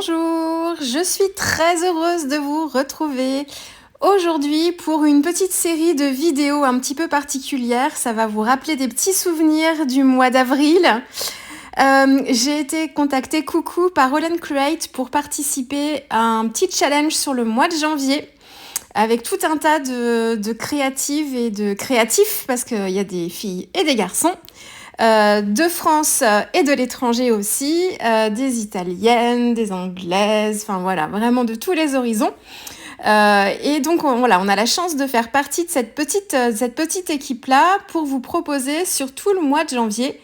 Bonjour, je suis très heureuse de vous retrouver aujourd'hui pour une petite série de vidéos un petit peu particulières. Ça va vous rappeler des petits souvenirs du mois d'avril. J'ai été contactée coucou par All & Create pour participer à un petit challenge sur le mois de janvier avec tout un tas de créatives et de créatifs parce qu'il y a des filles et des garçons. De France et de l'étranger aussi, des italiennes, des anglaises, enfin voilà, vraiment de tous les horizons. Et donc on a la chance de faire partie de cette petite équipe-là pour vous proposer sur tout le mois de janvier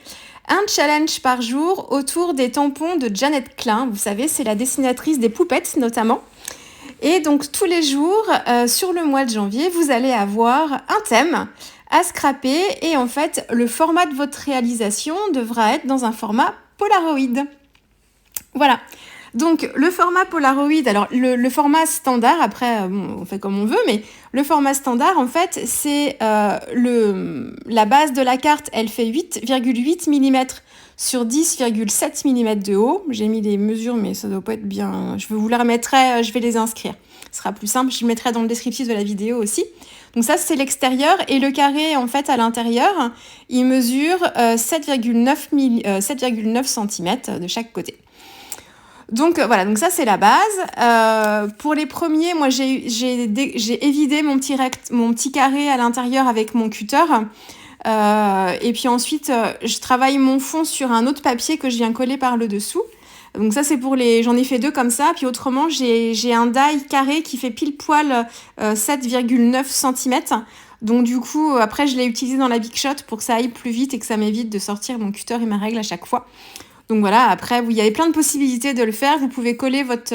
un challenge par jour autour des tampons de Jeannette Klein. Vous savez, c'est la dessinatrice des poupettes notamment. Et donc tous les jours, sur le mois de janvier, vous allez avoir un thème à scraper et en fait le format de votre réalisation devra être dans un format Polaroid. Voilà, donc le format Polaroid, alors le format standard, après on fait comme on veut, mais le format standard en fait c'est la base de la carte, elle fait 8,8 mm sur 10,7 mm de haut. J'ai mis les mesures mais ça doit pas être bien, je vous la remettrai, je vais les inscrire. Ce sera plus simple, je le mettrai dans le descriptif de la vidéo aussi. Donc ça, c'est l'extérieur et le carré, en fait, à l'intérieur, il mesure 7,9 cm de chaque côté. Donc voilà, donc ça, c'est la base. Pour les premiers, moi, j'ai évidé mon petit carré à l'intérieur avec mon cutter. Et puis ensuite, je travaille mon fond sur un autre papier que je viens coller par le dessous. Donc ça, c'est pour j'en ai fait 2 comme ça. Puis autrement, j'ai un die carré qui fait pile poil 7,9 cm. Donc du coup, après, je l'ai utilisé dans la Big Shot pour que ça aille plus vite et que ça m'évite de sortir mon cutter et ma règle à chaque fois. Donc voilà, après, il y avait plein de possibilités de le faire. Vous pouvez coller votre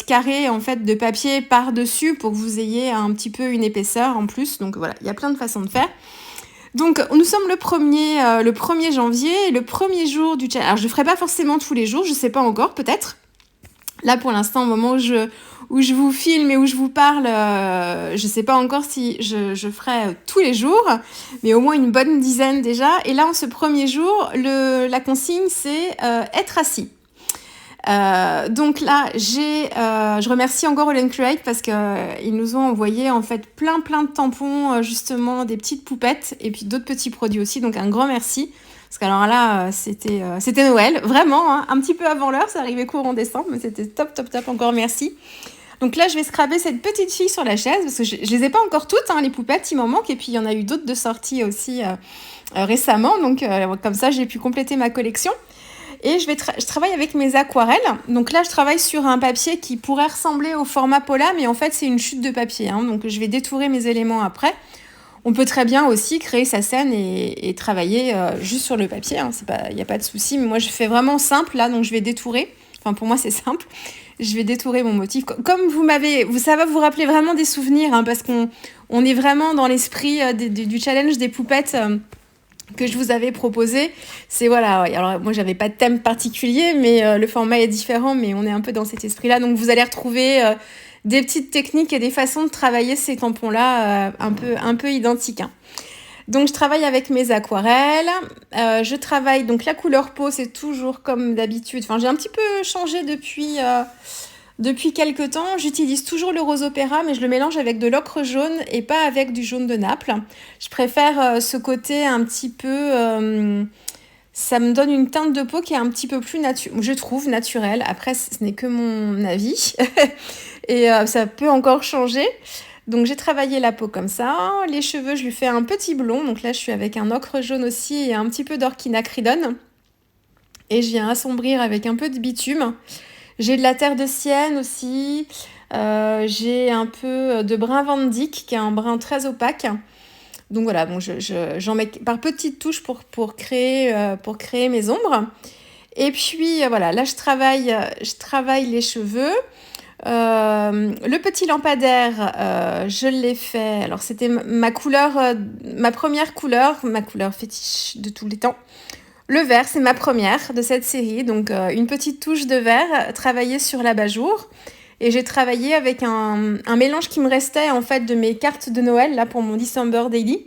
carré en fait de papier par-dessus pour que vous ayez un petit peu une épaisseur en plus. Donc voilà, il y a plein de façons de faire. Donc, nous sommes le 1er janvier, le premier jour du challenge. Alors, je ne ferai pas forcément tous les jours, je ne sais pas encore, peut-être. Là, pour l'instant, au moment où je vous filme et où je vous parle, je ne sais pas encore si je ferai tous les jours, mais au moins une bonne dizaine déjà. Et là, en ce premier jour, la consigne, c'est être assis. Donc là, je remercie encore All & Create parce qu'ils nous ont envoyé en fait plein de tampons, justement des petites poupettes et puis d'autres petits produits aussi. Donc un grand merci parce qu'alors là, c'était Noël, vraiment, hein, un petit peu avant l'heure, ça arrivait courant décembre, mais c'était top, encore merci. Donc là, je vais scraper cette petite fille sur la chaise parce que je les ai pas encore toutes, hein, les poupettes, il m'en manque. Et puis il y en a eu d'autres de sorties aussi récemment, donc comme ça, j'ai pu compléter ma collection. Et je travaille avec mes aquarelles. Donc là, je travaille sur un papier qui pourrait ressembler au format Pola, mais en fait, c'est une chute de papier. Hein, donc, je vais détourer mes éléments après. On peut très bien aussi créer sa scène et travailler juste sur le papier. Hein, il n'y a pas de souci. Mais moi, je fais vraiment simple là, donc je vais détourer. Enfin, pour moi, c'est simple. Je vais détourer mon motif. Comme ça va vous rappeler vraiment des souvenirs, hein, parce qu'on est vraiment dans l'esprit du challenge des poupettes. Que je vous avais proposé, c'est voilà, alors moi j'avais pas de thème particulier, mais le format est différent, mais on est un peu dans cet esprit-là, donc vous allez retrouver des petites techniques et des façons de travailler ces tampons-là un peu identiques. Hein. Donc je travaille avec mes aquarelles, je travaille, donc la couleur peau c'est toujours comme d'habitude, enfin j'ai un petit peu changé depuis quelques temps, j'utilise toujours le rose opéra, mais je le mélange avec de l'ocre jaune et pas avec du jaune de Naples. Je préfère ce côté un petit peu... ça me donne une teinte de peau qui est un petit peu plus, je trouve, naturelle. Après, ce n'est que mon avis. Et ça peut encore changer. Donc, j'ai travaillé la peau comme ça. Les cheveux, je lui fais un petit blond. Donc là, je suis avec un ocre jaune aussi et un petit peu d'orchinacridone. Et je viens assombrir avec un peu de bitume. J'ai de la terre de sienne aussi, j'ai un peu de brun Van Dyck qui est un brun très opaque. Donc voilà, bon, j'en mets par petites touches pour créer mes ombres. Et puis voilà, là je travaille les cheveux. Le petit lampadaire, je l'ai fait. Alors c'était ma première couleur, ma couleur fétiche de tous les temps. Le vert, c'est ma première de cette série, donc une petite touche de vert travaillée sur l'abat-jour. Et j'ai travaillé avec un mélange qui me restait en fait de mes cartes de Noël là pour mon December Daily.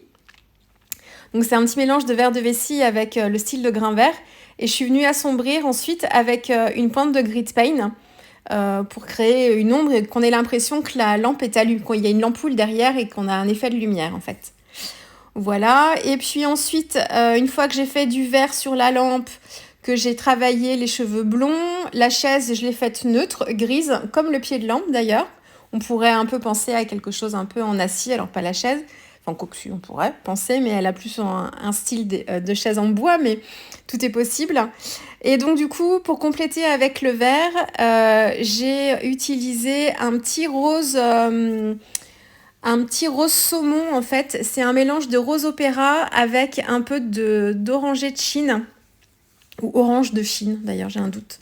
Donc c'est un petit mélange de vert de vessie avec le style de grain vert. Et je suis venue assombrir ensuite avec une pointe de grit paint pour créer une ombre et qu'on ait l'impression que la lampe est allumée, qu'il y a une ampoule derrière et qu'on a un effet de lumière en fait. Voilà, et puis ensuite, une fois que j'ai fait du vert sur la lampe, que j'ai travaillé les cheveux blonds, la chaise, je l'ai faite neutre, grise, comme le pied de lampe d'ailleurs. On pourrait un peu penser à quelque chose un peu en acier, alors pas la chaise, enfin quoi que si on pourrait penser, mais elle a plus un style de chaise en bois, mais tout est possible. Et donc du coup, pour compléter avec le vert, j'ai utilisé un petit rose saumon en fait. C'est un mélange de rose opéra avec un peu d'orangé de Chine, ou orange de Chine d'ailleurs, j'ai un doute.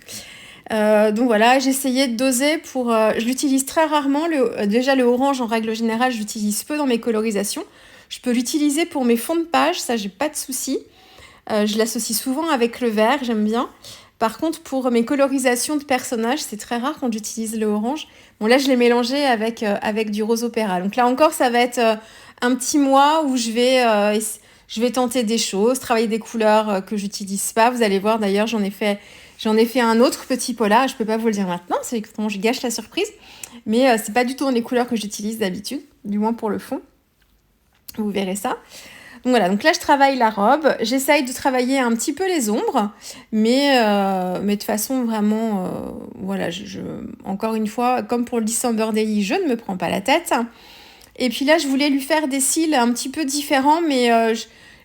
Donc voilà, j'ai essayé de doser pour... je l'utilise très rarement. Déjà, le orange, en règle générale, je l'utilise peu dans mes colorisations. Je peux l'utiliser pour mes fonds de page, ça, j'ai pas de souci. Je l'associe souvent avec le vert, j'aime bien. Par contre, pour mes colorisations de personnages, c'est très rare quand j'utilise le orange. Bon, là, je l'ai mélangé avec du rose opéra. Donc là encore, ça va être un petit mois où je vais tenter des choses, travailler des couleurs que j'utilise pas. Vous allez voir, d'ailleurs, j'en ai fait un autre petit polar, je peux pas vous le dire maintenant, c'est comment je gâche la surprise, mais c'est pas du tout dans les couleurs que j'utilise d'habitude, du moins pour le fond. Vous verrez ça. Donc voilà, donc là je travaille la robe, j'essaye de travailler un petit peu les ombres, mais de façon vraiment, voilà, encore une fois, comme pour le December Daily, je ne me prends pas la tête. Et puis là, je voulais lui faire des cils un petit peu différents, mais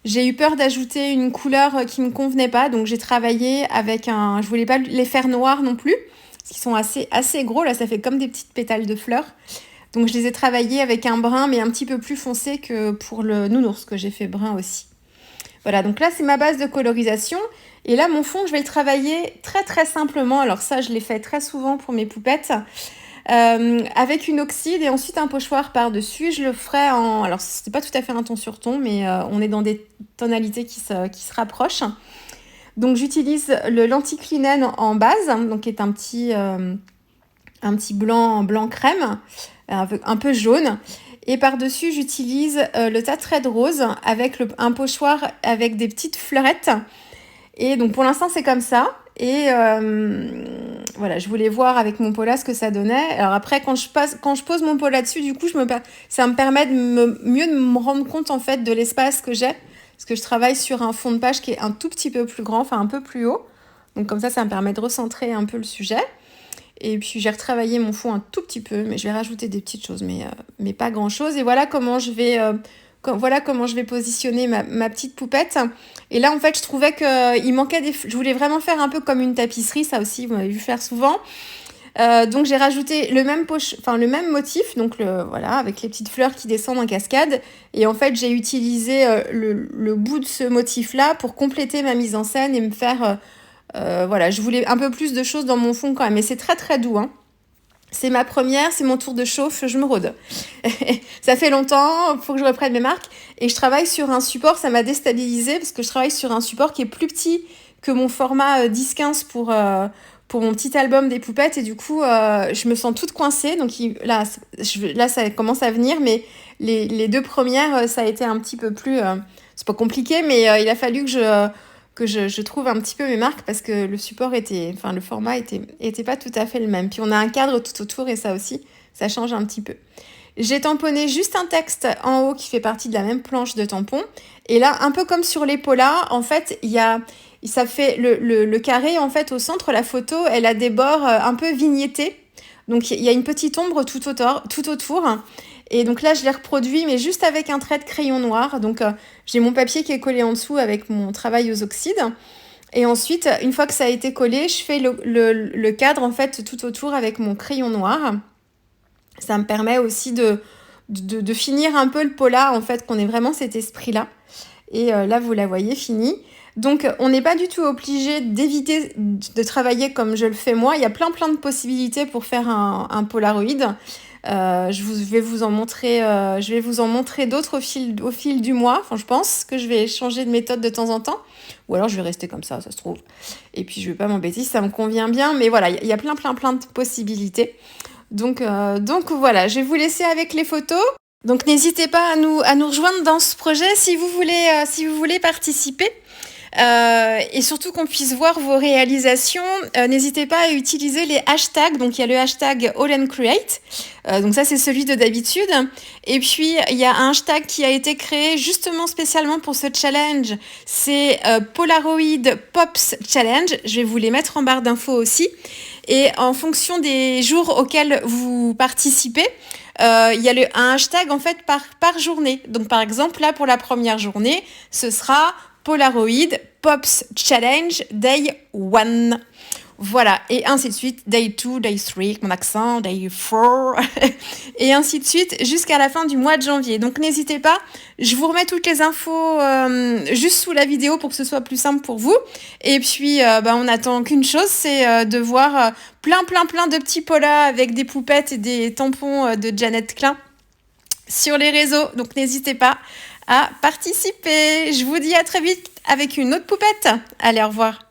j'ai eu peur d'ajouter une couleur qui me convenait pas, donc j'ai travaillé avec je voulais pas les faire noirs non plus, parce qu'ils sont assez gros, là ça fait comme des petites pétales de fleurs. Donc je les ai travaillés avec un brun, mais un petit peu plus foncé que pour le nounours, que j'ai fait brun aussi. Voilà, donc là c'est ma base de colorisation, et là mon fond, je vais le travailler très très simplement, alors ça je l'ai fait très souvent pour mes poupettes, avec une oxyde et ensuite un pochoir par-dessus. Je le ferai alors c'est pas tout à fait un ton sur ton, mais on est dans des tonalités qui se rapprochent. Donc j'utilise le l'anticlinen en base, donc qui est un petit blanc crème, un peu jaune. Et par-dessus, j'utilise le Tatred rose avec un pochoir avec des petites fleurettes. Et donc pour l'instant, c'est comme ça. Et voilà, je voulais voir avec mon pot là ce que ça donnait. Alors après, quand je pose mon pot là-dessus, du coup, ça me permet de mieux de me rendre compte en fait de l'espace que j'ai. Parce que je travaille sur un fond de page qui est un tout petit peu plus grand, enfin un peu plus haut. Donc comme ça me permet de recentrer un peu le sujet. Et puis j'ai retravaillé mon fond un tout petit peu, mais je vais rajouter des petites choses, mais pas grand-chose. Et voilà comment je vais positionner ma petite poupette. Et là, en fait, je trouvais qu'il manquait je voulais vraiment faire un peu comme une tapisserie, ça aussi, vous m'avez vu faire souvent. Donc j'ai rajouté le même motif, donc voilà, avec les petites fleurs qui descendent en cascade. Et en fait, j'ai utilisé le bout de ce motif-là pour compléter ma mise en scène et me faire... voilà, je voulais un peu plus de choses dans mon fond quand même, mais c'est très très doux, hein. C'est ma première, c'est mon tour de chauffe, je me rôde. Ça fait longtemps, il faut que je reprenne mes marques. Et je travaille sur un support, ça m'a déstabilisée, parce que je travaille sur un support qui est plus petit que mon format 10-15 pour mon petit album des poupettes. Et du coup, je me sens toute coincée. Donc là, ça commence à venir, mais les deux premières, ça a été un petit peu plus... c'est pas compliqué, mais il a fallu que je trouve un petit peu mes marques parce que le format était pas tout à fait le même. Puis on a un cadre tout autour et ça aussi, ça change un petit peu. J'ai tamponné juste un texte en haut qui fait partie de la même planche de tampon. Et là, un peu comme sur les polas, en fait, ça fait le carré, en fait, au centre, la photo, elle a des bords un peu vignettés. Donc, il y a une petite ombre tout autour. Et donc là, je l'ai reproduit, mais juste avec un trait de crayon noir. Donc, j'ai mon papier qui est collé en dessous avec mon travail aux oxydes. Et ensuite, une fois que ça a été collé, je fais le cadre, en fait, tout autour avec mon crayon noir. Ça me permet aussi de finir un peu le polar, en fait, qu'on ait vraiment cet esprit-là. Et là, vous la voyez finie. Donc, on n'est pas du tout obligé d'éviter de travailler comme je le fais moi. Il y a plein de possibilités pour faire un Polaroid. Je vais vous en montrer d'autres au fil du mois. Enfin, je pense que je vais changer de méthode de temps en temps. Ou alors, je vais rester comme ça se trouve. Et puis, je vais pas m'embêter si ça me convient bien. Mais voilà, il y a plein de possibilités. Donc voilà, je vais vous laisser avec les photos. Donc, n'hésitez pas à nous rejoindre dans ce projet si vous voulez participer. et surtout qu'on puisse voir vos réalisations. N'hésitez pas à utiliser les hashtags. Donc, il y a le hashtag All and Create. Donc ça, c'est celui de d'habitude. Et puis, il y a un hashtag qui a été créé justement spécialement pour ce challenge. C'est Polaroid Pops Challenge. Je vais vous les mettre en barre d'infos aussi. Et en fonction des jours auxquels vous participez, il y a un hashtag en fait par journée. Donc par exemple, là pour la première journée, ce sera Polaroid Pops Challenge Day 1. Voilà, et ainsi de suite, day 2, day 3, mon accent, day 4, et ainsi de suite, jusqu'à la fin du mois de janvier. Donc n'hésitez pas, je vous remets toutes les infos juste sous la vidéo pour que ce soit plus simple pour vous. Et puis, on n'attend qu'une chose, c'est de voir plein de petits polas avec des poupettes et des tampons de Jeannette Klein sur les réseaux. Donc n'hésitez pas à participer. Je vous dis à très vite avec une autre poupette. Allez, au revoir.